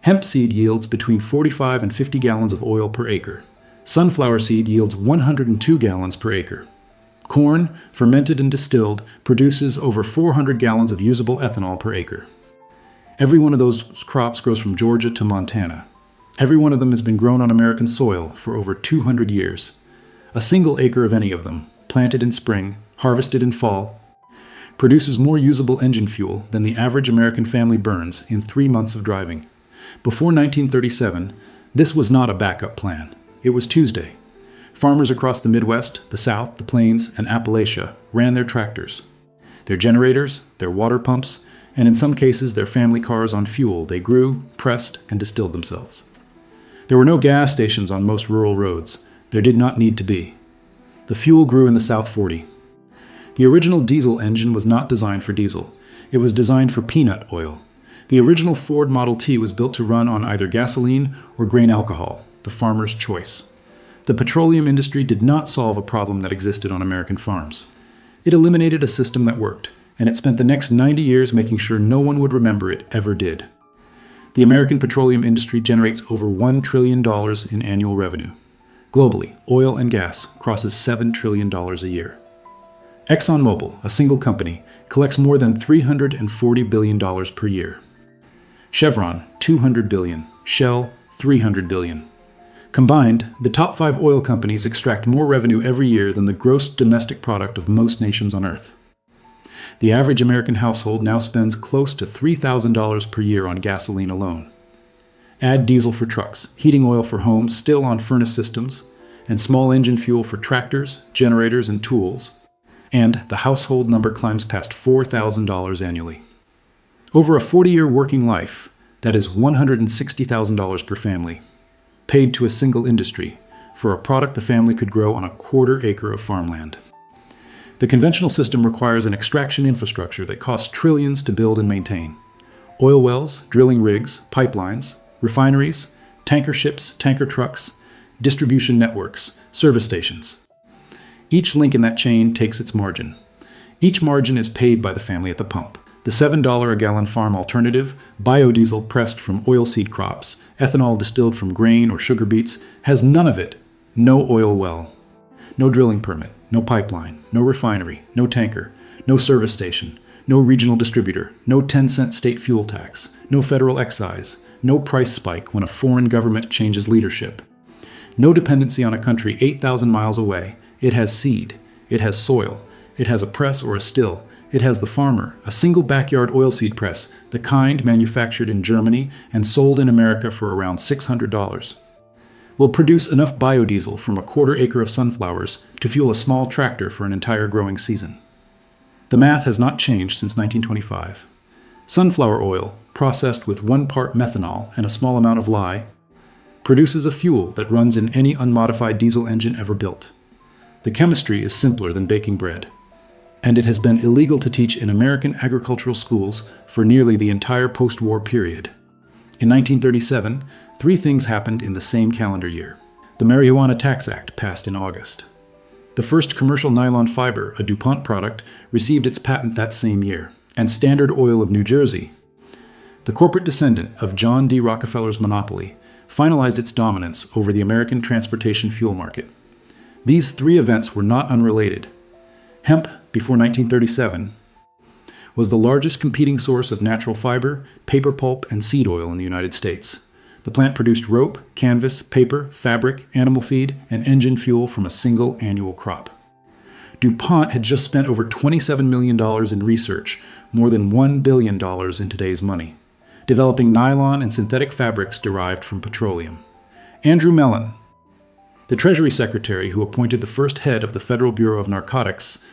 Hemp seed yields between 45 and 50 gallons of oil per acre. Sunflower seed yields 102 gallons per acre. Corn, fermented and distilled, produces over 400 gallons of usable ethanol per acre. Every one of those crops grows from Georgia to Montana. Every one of them has been grown on American soil for over 200 years. A single acre of any of them, planted in spring, harvested in fall, produces more usable engine fuel than the average American family burns in 3 months of driving. Before 1937, this was not a backup plan. It was Tuesday. Farmers across the Midwest, the South, the Plains, and Appalachia ran their tractors, their generators, their water pumps, and in some cases their family cars on fuel they grew, pressed, and distilled themselves. There were no gas stations on most rural roads. There did not need to be. The fuel grew in the South 40. The original diesel engine was not designed for diesel. It was designed for peanut oil. The original Ford Model T was built to run on either gasoline or grain alcohol, the farmer's choice. The petroleum industry did not solve a problem that existed on American farms. It eliminated a system that worked, and it spent the next 90 years making sure no one would remember it ever did. The American petroleum industry generates over $1 trillion in annual revenue. Globally, oil and gas crosses $7 trillion a year. ExxonMobil, a single company, collects more than $340 billion per year. Chevron, $200 billion. Shell, $300 billion. Combined, the top 5 oil companies extract more revenue every year than the gross domestic product of most nations on Earth. The average American household now spends close to $3,000 per year on gasoline alone. Add diesel for trucks, heating oil for homes still on furnace systems, and small engine fuel for tractors, generators, and tools, and the household number climbs past $4,000 annually. Over a 40-year working life, that is $160,000 per family, paid to a single industry for a product the family could grow on a quarter acre of farmland. The conventional system requires an extraction infrastructure that costs trillions to build and maintain. Oil wells, drilling rigs, pipelines, refineries, tanker ships, tanker trucks, distribution networks, service stations. Each link in that chain takes its margin. Each margin is paid by the family at the pump. The $7 a gallon farm alternative, biodiesel pressed from oilseed crops, ethanol distilled from grain or sugar beets, has none of it. No oil well. No drilling permit, no pipeline, no refinery, no tanker, no service station, no regional distributor, no 10-cent state fuel tax, no federal excise, no price spike when a foreign government changes leadership. No dependency on a country 8,000 miles away. It has seed. It has soil. It has a press or a still. It has the farmer, a single backyard oilseed press, the kind manufactured in Germany and sold in America for around $600. Will produce enough biodiesel from a quarter acre of sunflowers to fuel a small tractor for an entire growing season. The math has not changed since 1925. Sunflower oil, processed with 1 part methanol and a small amount of lye, produces a fuel that runs in any unmodified diesel engine ever built. The chemistry is simpler than baking bread, and it has been illegal to teach in American agricultural schools for nearly the entire post-war period. In 1937, 3 things happened in the same calendar year. The Marihuana Tax Act passed in August. The first commercial nylon fiber, a DuPont product, received its patent that same year, and Standard Oil of New Jersey, the corporate descendant of John D. Rockefeller's monopoly, finalized its dominance over the American transportation fuel market. These 3 events were not unrelated. Hemp, before 1937, was the largest competing source of natural fiber, paper pulp, and seed oil in the United States. The plant produced rope, canvas, paper, fabric, animal feed, and engine fuel from a single annual crop. DuPont had just spent over $27 million in research, more than $1 billion in today's money, developing nylon and synthetic fabrics derived from petroleum. Andrew Mellon, the Treasury Secretary who appointed the first head of the Federal Bureau of Narcotics,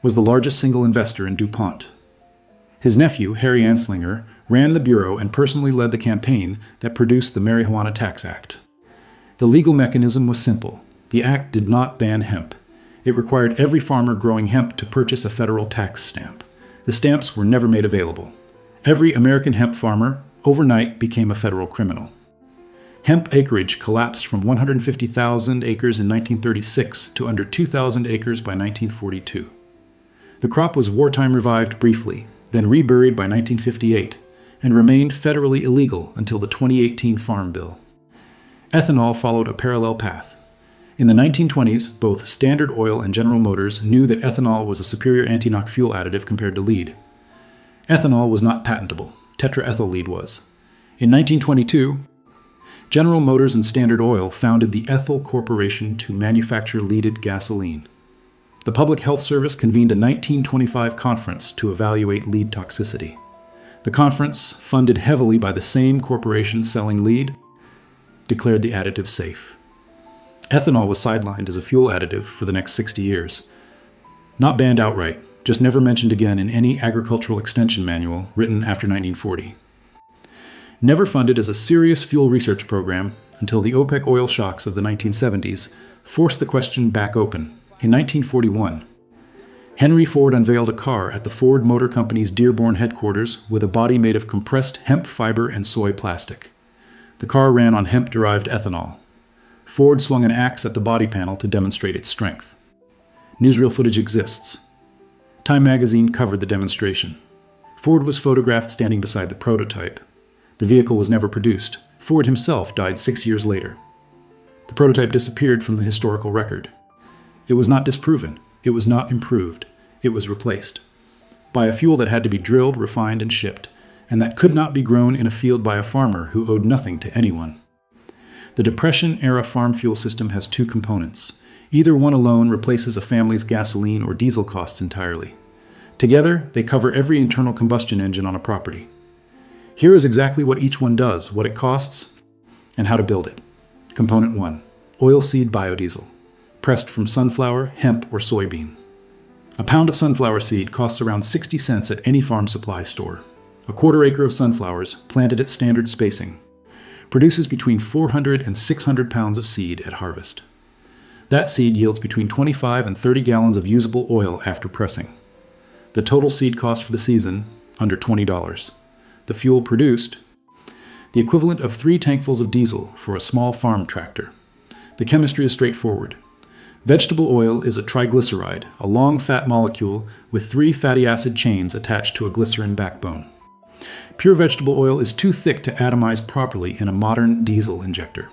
was the largest single investor in DuPont. His nephew, Harry Anslinger, ran the bureau and personally led the campaign that produced the Marijuana Tax Act. The legal mechanism was simple. The act did not ban hemp. It required every farmer growing hemp to purchase a federal tax stamp. The stamps were never made available. Every American hemp farmer overnight became a federal criminal. Hemp acreage collapsed from 150,000 acres in 1936 to under 2,000 acres by 1942. The crop was wartime revived briefly, then reburied by 1958, and remained federally illegal until the 2018 Farm Bill. Ethanol followed a parallel path. In the 1920s, both Standard Oil and General Motors knew that ethanol was a superior anti-knock fuel additive compared to lead. Ethanol was not patentable. Tetraethyl lead was. In 1922, General Motors and Standard Oil founded the Ethyl Corporation to manufacture leaded gasoline. The Public Health Service convened a 1925 conference to evaluate lead toxicity. The conference, funded heavily by the same corporation selling lead, declared the additive safe. Ethanol was sidelined as a fuel additive for the next 60 years. Not banned outright, just never mentioned again in any agricultural extension manual written after 1940. Never funded as a serious fuel research program until the OPEC oil shocks of the 1970s forced the question back open. In 1941, Henry Ford unveiled a car at the Ford Motor Company's Dearborn headquarters with a body made of compressed hemp fiber and soy plastic. The car ran on hemp-derived ethanol. Ford swung an axe at the body panel to demonstrate its strength. Newsreel footage exists. Time magazine covered the demonstration. Ford was photographed standing beside the prototype. The vehicle was never produced. Ford himself died 6 years later. The prototype disappeared from the historical record. It was not disproven. It was not improved. It was replaced by a fuel that had to be drilled, refined, and shipped, and that could not be grown in a field by a farmer who owed nothing to anyone. The Depression-era farm fuel system has two components. Either one alone replaces a family's gasoline or diesel costs entirely. Together, they cover every internal combustion engine on a property. Here is exactly what each one does, what it costs, and how to build it. Component 1. Oilseed biodiesel, pressed from sunflower, hemp, or soybean. A pound of sunflower seed costs around 60 cents at any farm supply store. A quarter acre of sunflowers, planted at standard spacing, produces between 400 and 600 pounds of seed at harvest. That seed yields between 25 and 30 gallons of usable oil after pressing. The total seed cost for the season, under $20. The fuel produced, the equivalent of 3 tankfuls of diesel for a small farm tractor. The chemistry is straightforward. Vegetable oil is a triglyceride, a long fat molecule with 3 fatty acid chains attached to a glycerin backbone. Pure vegetable oil is too thick to atomize properly in a modern diesel injector.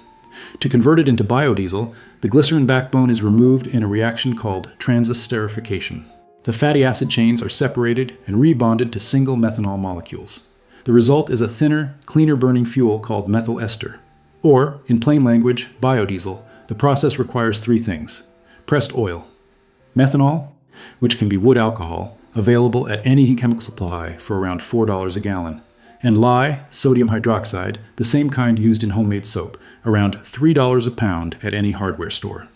To convert it into biodiesel, the glycerin backbone is removed in a reaction called transesterification. The fatty acid chains are separated and rebonded to single methanol molecules. The result is a thinner, cleaner-burning fuel called methyl ester. Or, in plain language, biodiesel. The process requires 3 things. Pressed oil, methanol, which can be wood alcohol, available at any chemical supply for around $4 a gallon, and lye, sodium hydroxide, the same kind used in homemade soap, around $3 a pound at any hardware store.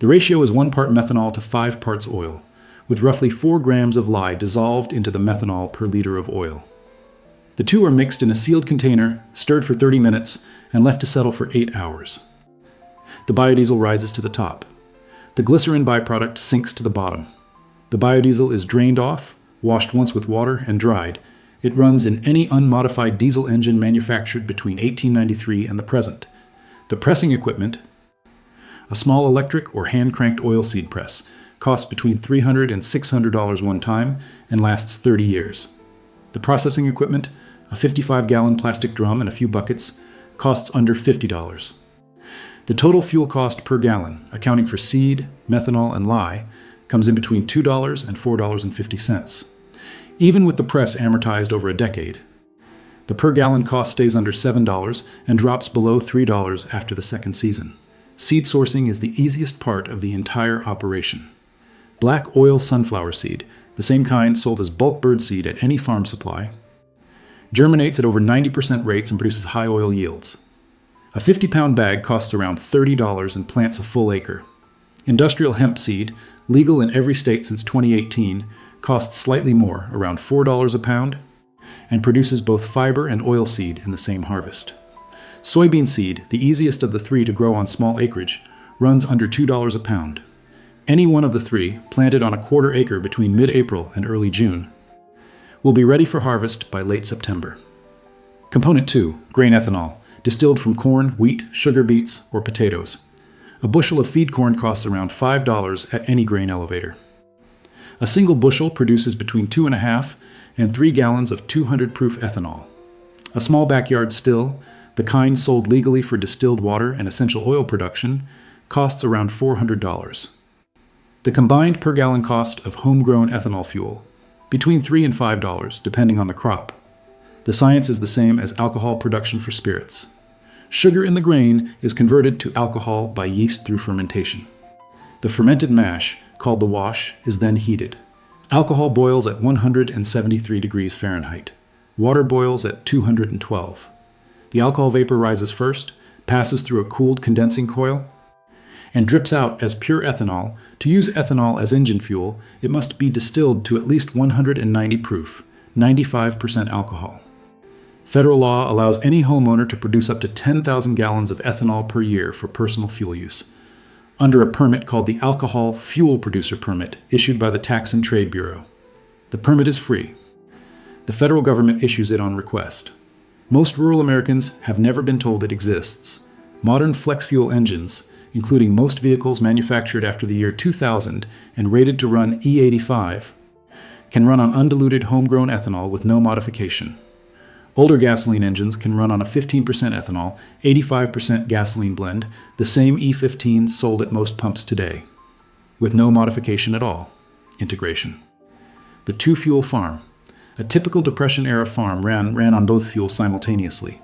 The ratio is 1 part methanol to 5 parts oil, with roughly 4 grams of lye dissolved into the methanol per liter of oil. The two are mixed in a sealed container, stirred for 30 minutes, and left to settle for 8 hours. The biodiesel rises to the top. The glycerin byproduct sinks to the bottom. The biodiesel is drained off, washed once with water, and dried. It runs in any unmodified diesel engine manufactured between 1893 and the present. The pressing equipment, a small electric or hand-cranked oilseed press, costs between $300 and $600 one time and lasts 30 years. The processing equipment, a 55-gallon plastic drum and a few buckets, costs under $50. The total fuel cost per gallon, accounting for seed, methanol, and lye, comes in between $2 and $4.50. Even with the press amortized over a decade, the per gallon cost stays under $7 and drops below $3 after the second season. Seed sourcing is the easiest part of the entire operation. Black oil sunflower seed, the same kind sold as bulk birdseed at any farm supply, germinates at over 90% rates and produces high oil yields. A 50-pound bag costs around $30 and plants a full acre. Industrial hemp seed, legal in every state since 2018, costs slightly more, around $4 a pound, and produces both fiber and oil seed in the same harvest. Soybean seed, the easiest of the 3 to grow on small acreage, runs under $2 a pound. Any one of the 3, planted on a quarter acre between mid-April and early June, will be ready for harvest by late September. Component 2, grain ethanol, distilled from corn, wheat, sugar beets, or potatoes. A bushel of feed corn costs around $5 at any grain elevator. A single bushel produces between 2.5 and 3 gallons of 200 proof ethanol. A small backyard still, the kind sold legally for distilled water and essential oil production, costs around $400. The combined per gallon cost of homegrown ethanol fuel, between $3 and $5, depending on the crop. The science is the same as alcohol production for spirits. Sugar in the grain is converted to alcohol by yeast through fermentation. The fermented mash, called the wash, is then heated. Alcohol boils at 173 degrees Fahrenheit. Water boils at 212. The alcohol vapor rises first, passes through a cooled condensing coil, and drips out as pure ethanol. To use ethanol as engine fuel, it must be distilled to at least 190 proof, 95% alcohol. Federal law allows any homeowner to produce up to 10,000 gallons of ethanol per year for personal fuel use, under a permit called the Alcohol Fuel Producer Permit, issued by the Tax and Trade Bureau. The permit is free. The federal government issues it on request. Most rural Americans have never been told it exists. Modern flex fuel engines, including most vehicles manufactured after the year 2000 and rated to run E85, can run on undiluted homegrown ethanol with no modification. Older gasoline engines can run on a 15% ethanol, 85% gasoline blend, the same E15 sold at most pumps today, with no modification at all. Integration. The two-fuel farm. A typical Depression-era farm ran on both fuels simultaneously.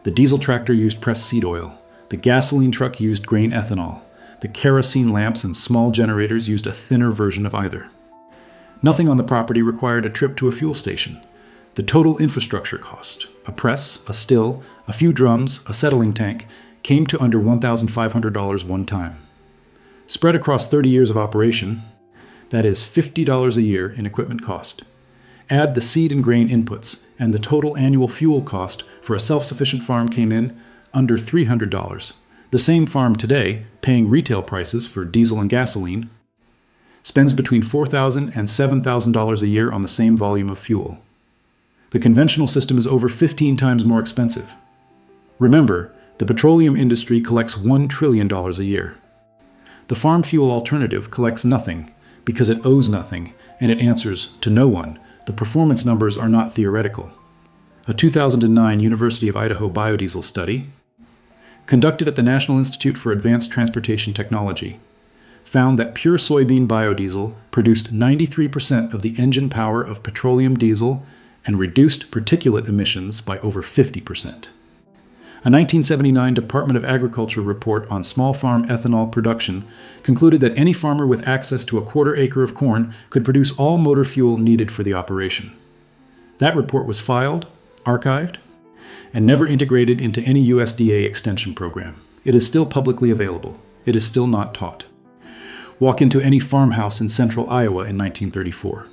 The diesel tractor used pressed seed oil. The gasoline truck used grain ethanol. The kerosene lamps and small generators used a thinner version of either. Nothing on the property required a trip to a fuel station. The total infrastructure cost, a press, a still, a few drums, a settling tank, came to under $1,500 one time. Spread across 30 years of operation, that is $50 a year in equipment cost. Add the seed and grain inputs, and the total annual fuel cost for a self-sufficient farm came in under $300. The same farm today, paying retail prices for diesel and gasoline, spends between $4,000 and $7,000 a year on the same volume of fuel. The conventional system is over 15 times more expensive. Remember, the petroleum industry collects $1 trillion a year. The farm fuel alternative collects nothing because it owes nothing and it answers to no one. The performance numbers are not theoretical. A 2009 University of Idaho biodiesel study, conducted at the National Institute for Advanced Transportation Technology, found that pure soybean biodiesel produced 93% of the engine power of petroleum diesel and reduced particulate emissions by over 50%. A 1979 Department of Agriculture report on small farm ethanol production concluded that any farmer with access to a quarter acre of corn could produce all motor fuel needed for the operation. That report was filed, archived, and never integrated into any USDA extension program. It is still publicly available. It is still not taught. Walk into any farmhouse in central Iowa in 1934.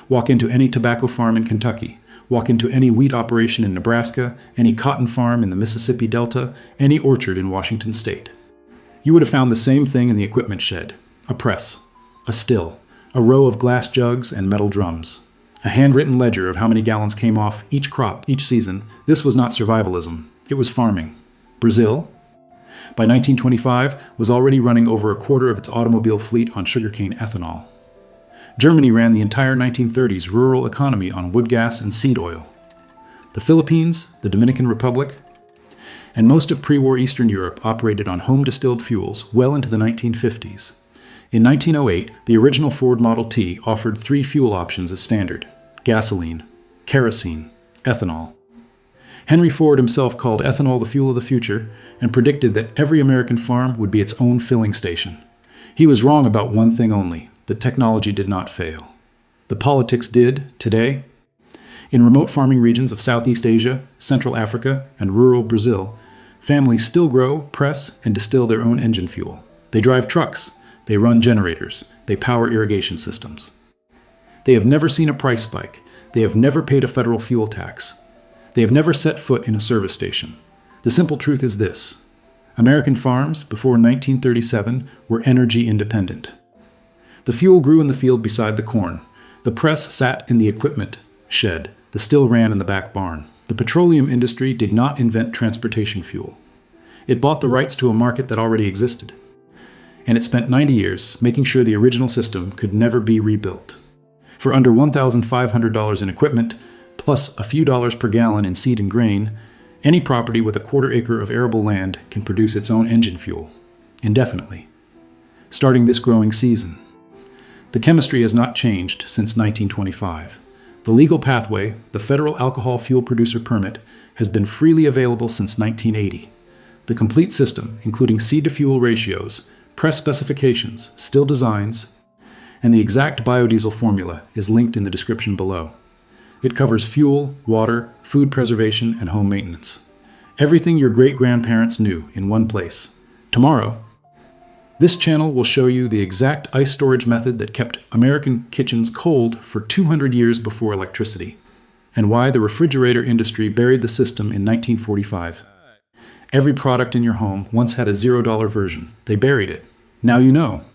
Walk into any tobacco farm in Kentucky. Walk into any wheat operation in Nebraska, any cotton farm in the Mississippi Delta, any orchard in Washington State. You would have found the same thing in the equipment shed. A press, a still, a row of glass jugs and metal drums, a handwritten ledger of how many gallons came off each crop each season. This was not survivalism. It was farming. Brazil, by 1925, was already running over a quarter of its automobile fleet on sugarcane ethanol. Germany ran the entire 1930s rural economy on wood gas and seed oil. The Philippines, the Dominican Republic, and most of pre-war Eastern Europe operated on home-distilled fuels well into the 1950s. In 1908, the original Ford Model T offered 3 fuel options as standard: gasoline, kerosene, ethanol. Henry Ford himself called ethanol the fuel of the future and predicted that every American farm would be its own filling station. He was wrong about one thing only: the technology did not fail. The politics did, today. In remote farming regions of Southeast Asia, Central Africa, and rural Brazil, families still grow, press, and distill their own engine fuel. They drive trucks, they run generators, they power irrigation systems. They have never seen a price spike. They have never paid a federal fuel tax. They have never set foot in a service station. The simple truth is this: American farms, before 1937, were energy independent. The fuel grew in the field beside the corn. The press sat in the equipment shed. The still ran in the back barn. The petroleum industry did not invent transportation fuel. It bought the rights to a market that already existed. And it spent 90 years making sure the original system could never be rebuilt. For under $1,500 in equipment, plus a few dollars per gallon in seed and grain, any property with a quarter-acre of arable land can produce its own engine fuel, indefinitely, starting this growing season. The chemistry has not changed since 1925. The legal pathway, the Federal Alcohol Fuel Producer Permit, has been freely available since 1980. The complete system, including seed-to-fuel ratios, press specifications, still designs, and the exact biodiesel formula is linked in the description below. It covers fuel, water, food preservation, and home maintenance. Everything your great-grandparents knew in one place. Tomorrow, this channel will show you the exact ice storage method that kept American kitchens cold for 200 years before electricity, and why the refrigerator industry buried the system in 1945. Every product in your home once had a $0 version. They buried it. Now you know.